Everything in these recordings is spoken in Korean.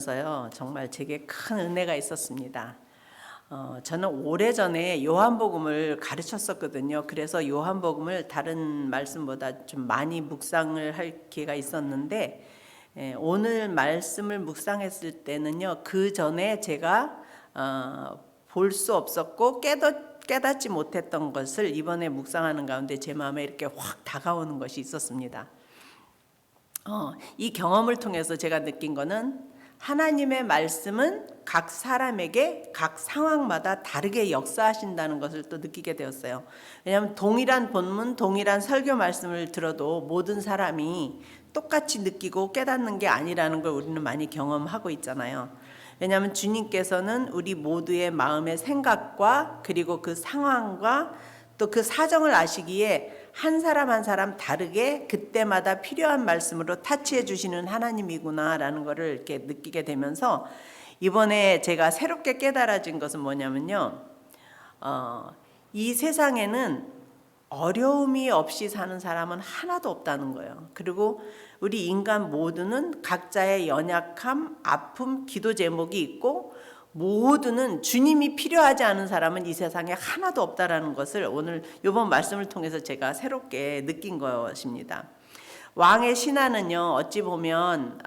정말 제게 큰 은혜가 있었습니다. 저는 오래전에 요한복음을 가르쳤었거든요. 그래서 요한복음을 다른 말씀보다 좀 많이 묵상을 할 기회가 있었는데, 오늘 말씀을 묵상했을 때는요, 그 전에 제가 볼 수 없었고 깨닫지 못했던 것을 이번에 묵상하는 가운데 제 마음에 이렇게 확 다가오는 것이 있었습니다. 이 경험을 통해서 제가 느낀 거는 하나님의 말씀은 각 사람에게 각 상황마다 다르게 역사하신다는 것을 또 느끼게 되었어요. 왜냐하면 동일한 본문, 동일한 설교 말씀을 들어도 모든 사람이 똑같이 느끼고 깨닫는 게 아니라는 걸 우리는 많이 경험하고 있잖아요. 왜냐하면 주님께서는 우리 모두의 마음의 생각과 그리고 그 상황과 또 그 사정을 아시기에 한 사람 한 사람 다르게 그때마다 필요한 말씀으로 타치해 주시는 하나님이구나라는 것을 이렇게 느끼게 되면서 이번에 제가 새롭게 깨달아진 것은 뭐냐면요, 이 세상에는 어려움이 없이 사는 사람은 하나도 없다는 거예요. 그리고 우리 인간 모두는 각자의 연약함, 아픔, 기도 제목이 있고 모두는 주님이 필요하지 않은 사람은 이 세상에 하나도 없다라는 것을 오늘 이번 말씀을 통해서 제가 새롭게 느낀 것입니다. 왕의 신하는요, 어찌 보면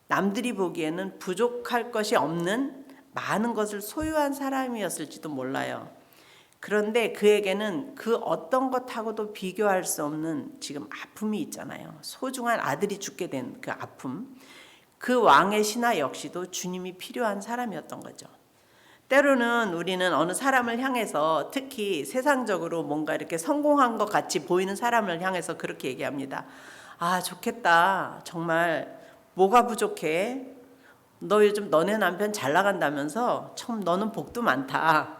남들이 보기에는 부족할 것이 없는 많은 것을 소유한 사람이었을지도 몰라요. 그런데 그에게는 그 어떤 것하고도 비교할 수 없는 지금 아픔이 있잖아요. 소중한 아들이 죽게 된 그 아픔. 그 왕의 신하 역시도 주님이 필요한 사람이었던 거죠. 때로는 우리는 어느 사람을 향해서, 특히 세상적으로 뭔가 이렇게 성공한 것 같이 보이는 사람을 향해서 그렇게 얘기합니다. 아, 좋겠다. 정말 뭐가 부족해? 너 요즘 너네 남편 잘 나간다면서? 참 너는 복도 많다.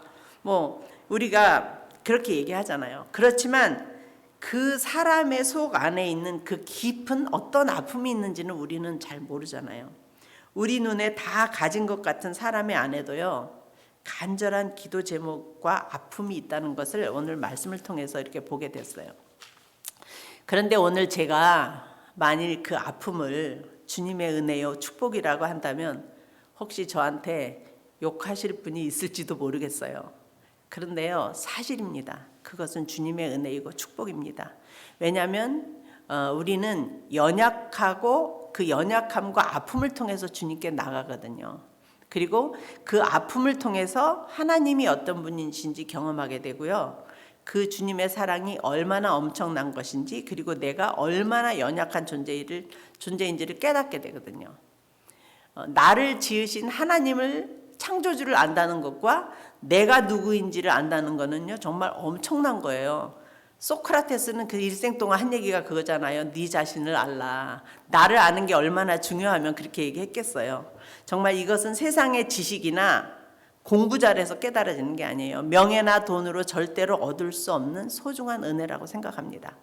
우리가 그렇게 얘기하잖아요. 그렇지만 그 사람의 속 안에 있는 그 깊은 어떤 아픔이 있는지는 우리는 잘 모르잖아요. 우리 눈에 다 가진 것 같은 사람의 안에도요, 간절한 기도 제목과 아픔이 있다는 것을 오늘 말씀을 통해서 이렇게 보게 됐어요. 그런데 오늘 제가 만일 그 아픔을 주님의 은혜요, 축복이라고 한다면 혹시 저한테 욕하실 분이 있을지도 모르겠어요. 그런데요, 사실입니다. 그것은 주님의 은혜이고 축복입니다. 왜냐하면 우리는 연약하고 그 연약함과 아픔을 통해서 주님께 나가거든요. 그리고 그 아픔을 통해서 하나님이 어떤 분이신지 경험하게 되고요. 그 주님의 사랑이 얼마나 엄청난 것인지, 그리고 내가 얼마나 연약한 존재인지를 깨닫게 되거든요. 나를 지으신 하나님을, 창조주를 안다는 것과 내가 누구인지를 안다는 거는요, 정말 엄청난 거예요. 소크라테스는 그 일생 동안 한 얘기가 그거잖아요. 네 자신을 알라. 나를 아는 게 얼마나 중요하면 그렇게 얘기했겠어요. 정말 이것은 세상의 지식이나 공부 잘해서 깨달아지는 게 아니에요. 명예나 돈으로 절대로 얻을 수 없는 소중한 은혜라고 생각합니다.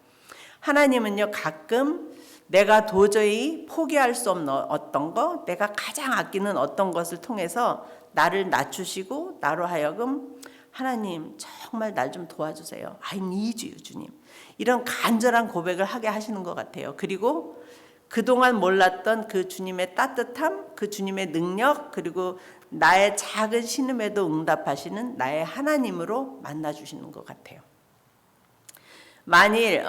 하나님은요, 가끔 내가 도저히 포기할 수 없는 어떤 것, 내가 가장 아끼는 어떤 것을 통해서 나를 낮추시고 나로 하여금 하나님 정말 날 좀 도와주세요. I need you, 주님. 이런 간절한 고백을 하게 하시는 것 같아요. 그리고 그동안 몰랐던 그 주님의 따뜻함, 그 주님의 능력, 그리고 나의 작은 신음에도 응답하시는 나의 하나님으로 만나주시는 것 같아요. 만일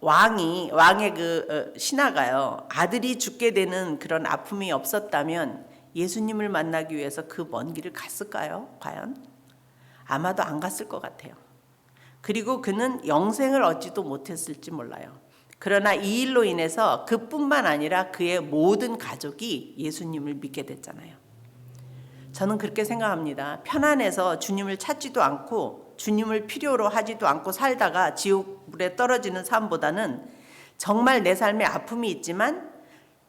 왕의 그 신하가요, 아들이 죽게 되는 그런 아픔이 없었다면 예수님을 만나기 위해서 그 먼 길을 갔을까요? 과연? 아마도 안 갔을 것 같아요. 그리고 그는 영생을 얻지도 못했을지 몰라요. 그러나 이 일로 인해서 그뿐만 아니라 그의 모든 가족이 예수님을 믿게 됐잖아요. 저는 그렇게 생각합니다. 편안해서 주님을 찾지도 않고 주님을 필요로 하지도 않고 살다가 지옥물에 떨어지는 삶보다는 정말 내 삶에 아픔이 있지만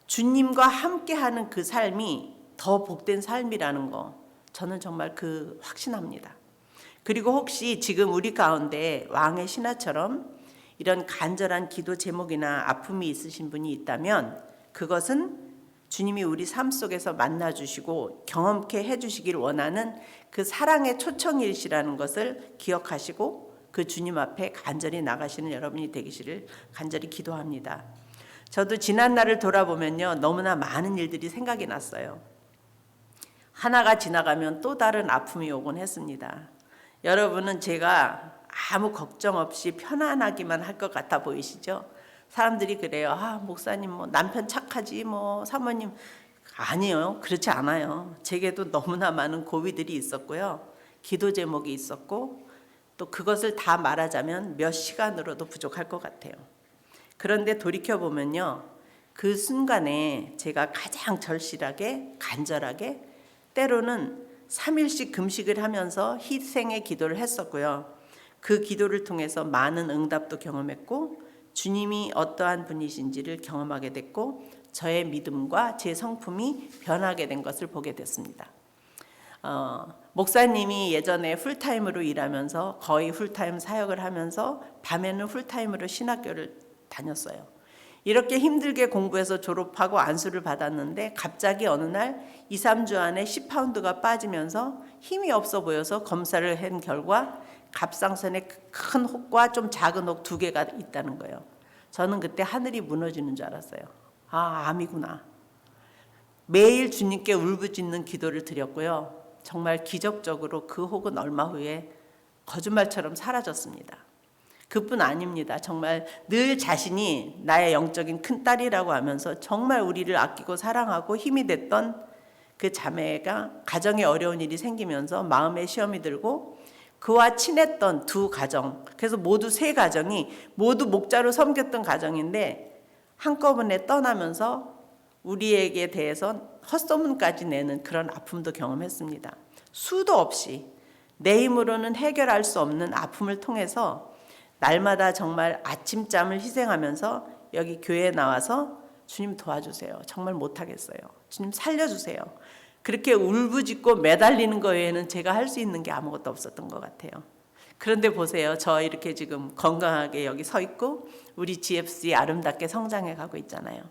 주님과 함께하는 그 삶이 더 복된 삶이라는 거, 저는 정말 확신합니다. 그리고 혹시 지금 우리 가운데 왕의 신하처럼 이런 간절한 기도 제목이나 아픔이 있으신 분이 있다면 그것은 주님이 우리 삶 속에서 만나주시고 경험케 해주시길 원하는 그 사랑의 초청일시라는 것을 기억하시고 그 주님 앞에 간절히 나가시는 여러분이 되기를 간절히 기도합니다. 저도 지난 날을 돌아보면요, 너무나 많은 일들이 생각이 났어요. 하나가 지나가면 또 다른 아픔이 오곤 했습니다. 여러분은 제가 아무 걱정 없이 편안하기만 할 것 같아 보이시죠? 사람들이 그래요. 목사님 뭐 남편 착하지 뭐 사모님. 아니에요. 그렇지 않아요. 제게도 너무나 많은 고비들이 있었고요. 기도 제목이 있었고 또 그것을 다 말하자면 몇 시간으로도 부족할 것 같아요. 그런데 돌이켜보면요, 그 순간에 제가 가장 절실하게 간절하게 때로는 3일씩 금식을 하면서 희생의 기도를 했었고요. 그 기도를 통해서 많은 응답도 경험했고 주님이 어떠한 분이신지를 경험하게 됐고 저의 믿음과 제 성품이 변하게 된 것을 보게 됐습니다. 목사님이 예전에 풀타임으로 일하면서 거의 풀타임 사역을 하면서 밤에는 풀타임으로 신학교를 다녔어요. 이렇게 힘들게 공부해서 졸업하고 안수를 받았는데 갑자기 어느 날 2, 3주 안에 10파운드가 빠지면서 힘이 없어 보여서 검사를 한 결과 갑상선에 큰 혹과 좀 작은 혹 2개가 있다는 거예요. 저는 그때 하늘이 무너지는 줄 알았어요. 암이구나. 매일 주님께 울부짖는 기도를 드렸고요. 정말 기적적으로 그 혹은 얼마 후에 거짓말처럼 사라졌습니다. 그뿐 아닙니다. 정말 늘 자신이 나의 영적인 큰딸이라고 하면서 정말 우리를 아끼고 사랑하고 힘이 됐던 그 자매가 가정에 어려운 일이 생기면서 마음에 시험이 들고 그와 친했던 2 가정, 그래서 모두 3 가정이 모두 목자로 섬겼던 가정인데 한꺼번에 떠나면서 우리에게 대해서 헛소문까지 내는 그런 아픔도 경험했습니다. 수도 없이 내 힘으로는 해결할 수 없는 아픔을 통해서 날마다 정말 아침잠을 희생하면서 여기 교회에 나와서 주님 도와주세요. 정말 못하겠어요. 주님 살려주세요. 그렇게 울부짖고 매달리는 거 외에는 제가 할 수 있는 게 아무것도 없었던 것 같아요. 그런데 보세요. 저 이렇게 지금 건강하게 여기 서 있고 우리 GFC 아름답게 성장해 가고 있잖아요.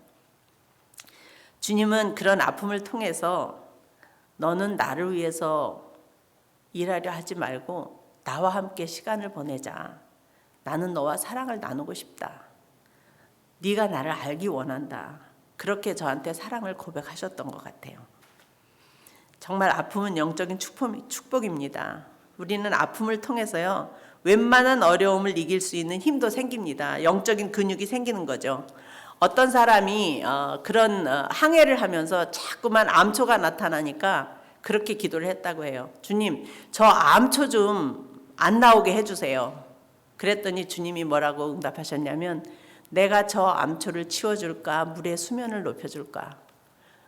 주님은 그런 아픔을 통해서 너는 나를 위해서 일하려 하지 말고 나와 함께 시간을 보내자. 나는 너와 사랑을 나누고 싶다. 네가 나를 알기 원한다. 그렇게 저한테 사랑을 고백하셨던 것 같아요. 정말 아픔은 영적인 축복입니다. 우리는 아픔을 통해서요, 웬만한 어려움을 이길 수 있는 힘도 생깁니다. 영적인 근육이 생기는 거죠. 어떤 사람이 그런 항해를 하면서 자꾸만 암초가 나타나니까 그렇게 기도를 했다고 해요. 주님, 저 암초 좀 안 나오게 해주세요. 그랬더니 주님이 뭐라고 응답하셨냐면 내가 저 암초를 치워줄까? 물의 수면을 높여줄까?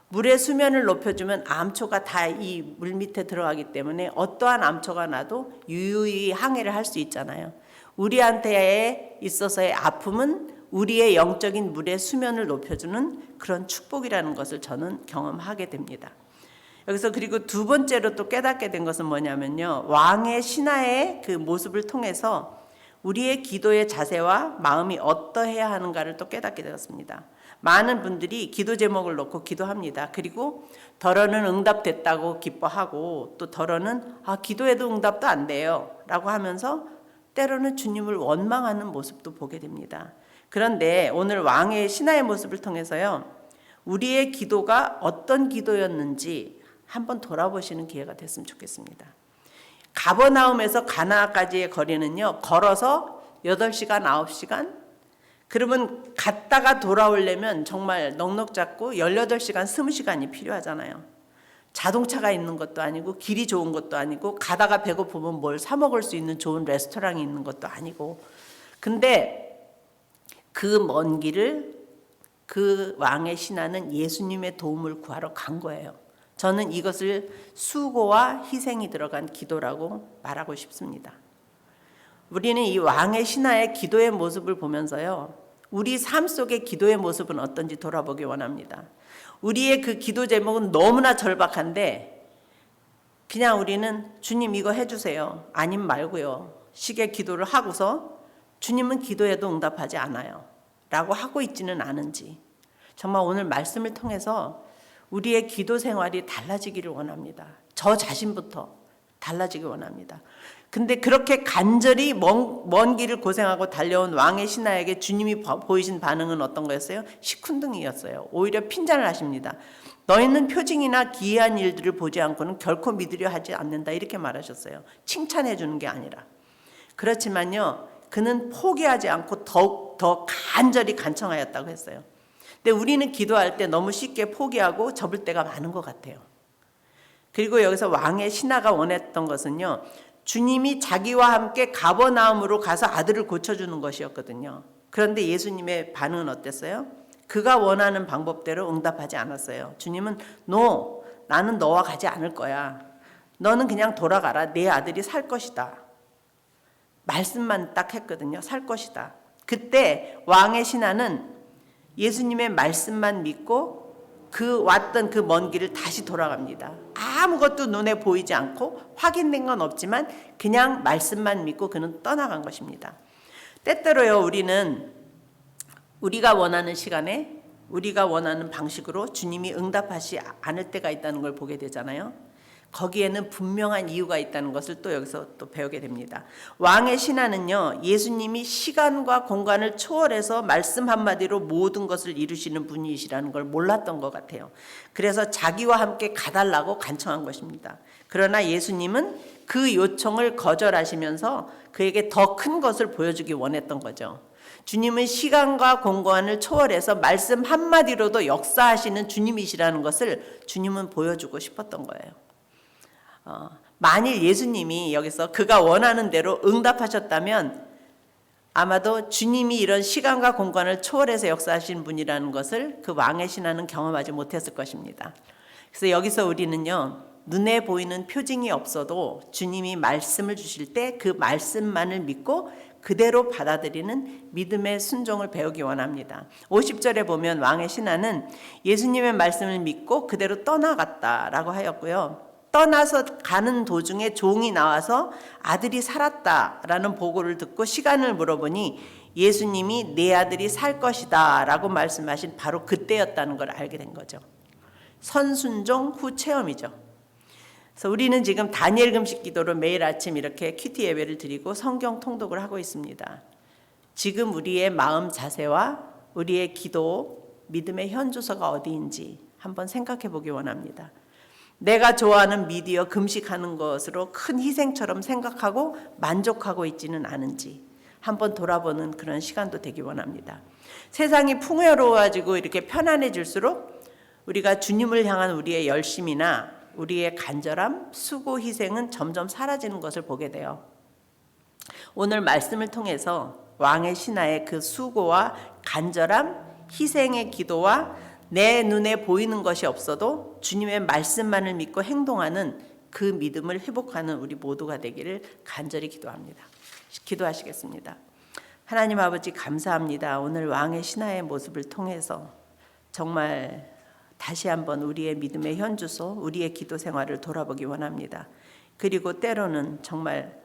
물의 수면을 높여주면 암초가 다 이 물 밑에 들어가기 때문에 어떠한 암초가 나도 유유히 항해를 할 수 있잖아요. 우리한테 있어서의 아픔은 우리의 영적인 물의 수면을 높여주는 그런 축복이라는 것을 저는 경험하게 됩니다. 여기서 그리고 2번째로 또 깨닫게 된 것은 뭐냐면요, 왕의 신하의 그 모습을 통해서 우리의 기도의 자세와 마음이 어떠해야 하는가를 또 깨닫게 되었습니다. 많은 분들이 기도 제목을 놓고 기도합니다. 그리고 덜어는 응답됐다고 기뻐하고 또 덜어는 기도해도 응답도 안 돼요 라고 하면서 때로는 주님을 원망하는 모습도 보게 됩니다. 그런데 오늘 왕의 신하의 모습을 통해서요, 우리의 기도가 어떤 기도였는지 한번 돌아보시는 기회가 됐으면 좋겠습니다. 가버나움에서 가나안까지의 거리는요, 걸어서 8시간, 9시간? 그러면 갔다가 돌아오려면 정말 넉넉 잡고 18시간, 20시간이 필요하잖아요. 자동차가 있는 것도 아니고 길이 좋은 것도 아니고 가다가 배고프면 뭘 사 먹을 수 있는 좋은 레스토랑이 있는 것도 아니고, 근데 그 먼 길을 그 왕의 신하는 예수님의 도움을 구하러 간 거예요. 저는 이것을 수고와 희생이 들어간 기도라고 말하고 싶습니다. 우리는 이 왕의 신하의 기도의 모습을 보면서요, 우리 삶 속의 기도의 모습은 어떤지 돌아보기 원합니다. 우리의 그 기도 제목은 너무나 절박한데 그냥 우리는 주님 이거 해주세요, 아님 말고요 식의 기도를 하고서 주님은 기도해도 응답하지 않아요 라고 하고 있지는 않은지, 정말 오늘 말씀을 통해서 우리의 기도 생활이 달라지기를 원합니다. 저 자신부터 달라지기 원합니다. 근데 그렇게 간절히 먼 길을 고생하고 달려온 왕의 신하에게 주님이 보이신 반응은 어떤 거였어요? 시큰둥이였어요. 오히려 핀잔을 하십니다. 너희는 표징이나 기이한 일들을 보지 않고는 결코 믿으려 하지 않는다, 이렇게 말하셨어요. 칭찬해 주는 게 아니라. 그렇지만요, 그는 포기하지 않고 더욱 더 간절히 간청하였다고 했어요. 근데 우리는 기도할 때 너무 쉽게 포기하고 접을 때가 많은 것 같아요. 그리고 여기서 왕의 신하가 원했던 것은요, 주님이 자기와 함께 가버나움으로 가서 아들을 고쳐주는 것이었거든요. 그런데 예수님의 반응은 어땠어요? 그가 원하는 방법대로 응답하지 않았어요. 주님은 No, 나는 너와 가지 않을 거야. 너는 그냥 돌아가라. 내 아들이 살 것이다. 말씀만 딱 했거든요. 살 것이다. 그때 왕의 신하는 예수님의 말씀만 믿고 그 왔던 그 먼 길을 다시 돌아갑니다. 아무것도 눈에 보이지 않고 확인된 건 없지만 그냥 말씀만 믿고 그는 떠나간 것입니다. 때때로요, 우리는 우리가 원하는 시간에 우리가 원하는 방식으로 주님이 응답하지 않을 때가 있다는 걸 보게 되잖아요. 거기에는 분명한 이유가 있다는 것을 또 여기서 또 배우게 됩니다. 왕의 신하는요, 예수님이 시간과 공간을 초월해서 말씀 한마디로 모든 것을 이루시는 분이시라는 걸 몰랐던 것 같아요. 그래서 자기와 함께 가달라고 간청한 것입니다. 그러나 예수님은 그 요청을 거절하시면서 그에게 더 큰 것을 보여주기 원했던 거죠. 주님은 시간과 공간을 초월해서 말씀 한마디로도 역사하시는 주님이시라는 것을 주님은 보여주고 싶었던 거예요. 만일 예수님이 여기서 그가 원하는 대로 응답하셨다면 아마도 주님이 이런 시간과 공간을 초월해서 역사하시는 분이라는 것을 그 왕의 신하는 경험하지 못했을 것입니다. 그래서 여기서 우리는요, 눈에 보이는 표징이 없어도 주님이 말씀을 주실 때 그 말씀만을 믿고 그대로 받아들이는 믿음의 순종을 배우기 원합니다. 50절에 보면 왕의 신하는 예수님의 말씀을 믿고 그대로 떠나갔다라고 하였고요. 떠나서 가는 도중에 종이 나와서 아들이 살았다라는 보고를 듣고 시간을 물어보니 예수님이 내 아들이 살 것이다 라고 말씀하신 바로 그때였다는 걸 알게 된 거죠. 선순종 후 체험이죠. 그래서 우리는 지금 다니엘 금식 기도로 매일 아침 이렇게 큐티 예배를 드리고 성경 통독을 하고 있습니다. 지금 우리의 마음 자세와 우리의 기도, 믿음의 현주소가 어디인지 한번 생각해 보기 원합니다. 내가 좋아하는 미디어 금식하는 것으로 큰 희생처럼 생각하고 만족하고 있지는 않은지 한번 돌아보는 그런 시간도 되기 원합니다. 세상이 풍요로워지고 이렇게 편안해질수록 우리가 주님을 향한 우리의 열심이나 우리의 간절함, 수고, 희생은 점점 사라지는 것을 보게 돼요. 오늘 말씀을 통해서 왕의 신하의 그 수고와 간절함, 희생의 기도와 내 눈에 보이는 것이 없어도 주님의 말씀만을 믿고 행동하는 그 믿음을 회복하는 우리 모두가 되기를 간절히 기도합니다. 기도하시겠습니다. 하나님 아버지 감사합니다. 오늘 왕의 신하의 모습을 통해서 정말 다시 한번 우리의 믿음의 현주소, 우리의 기도 생활을 돌아보기 원합니다. 그리고 때로는 정말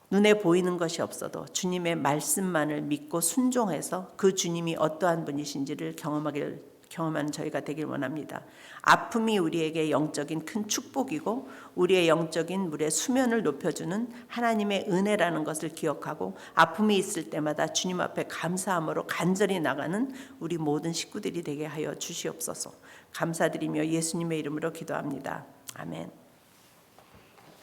눈에 보이는 것이 없어도 주님의 말씀만을 믿고 순종해서 그 주님이 어떠한 분이신지를 경험하는 저희가 되길 원합니다. 아픔이 우리에게 영적인 큰 축복이고 우리의 영적인 물의 수면을 높여주는 하나님의 은혜라는 것을 기억하고 아픔이 있을 때마다 주님 앞에 감사함으로 간절히 나가는 우리 모든 식구들이 되게 하여 주시옵소서. 감사드리며 예수님의 이름으로 기도합니다. 아멘.